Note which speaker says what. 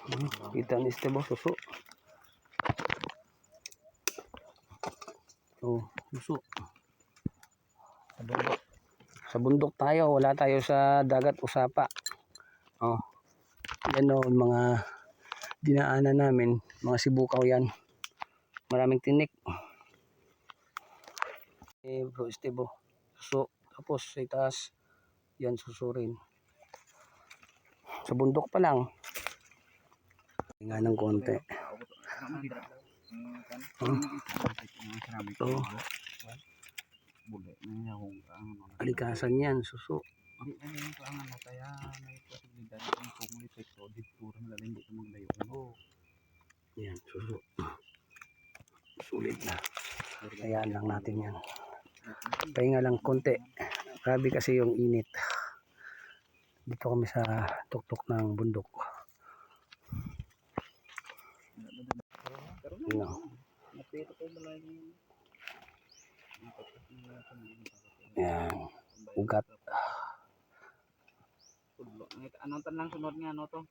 Speaker 1: Kita ni Steve suso. Oh, suso. Sa bundok tayo, wala tayo sa dagat o sapa. Oh. Yan o, mga dinaanan namin, mga sibukaw yan. Maraming tinik. Bro Steve, suso. Tapos sa itaas, yan suso rin. Sa bundok pa lang. Nga ng konti. Ito. Alikasan yan, suso. Yan, suso. Sulit na. Hayaan lang natin yan. Pahinga lang konti. Grabe kasi yung init. Dito kami sa tuktok ng bundok. No. Yan. Ugat.
Speaker 2: Anong tanang sunod nga ano to?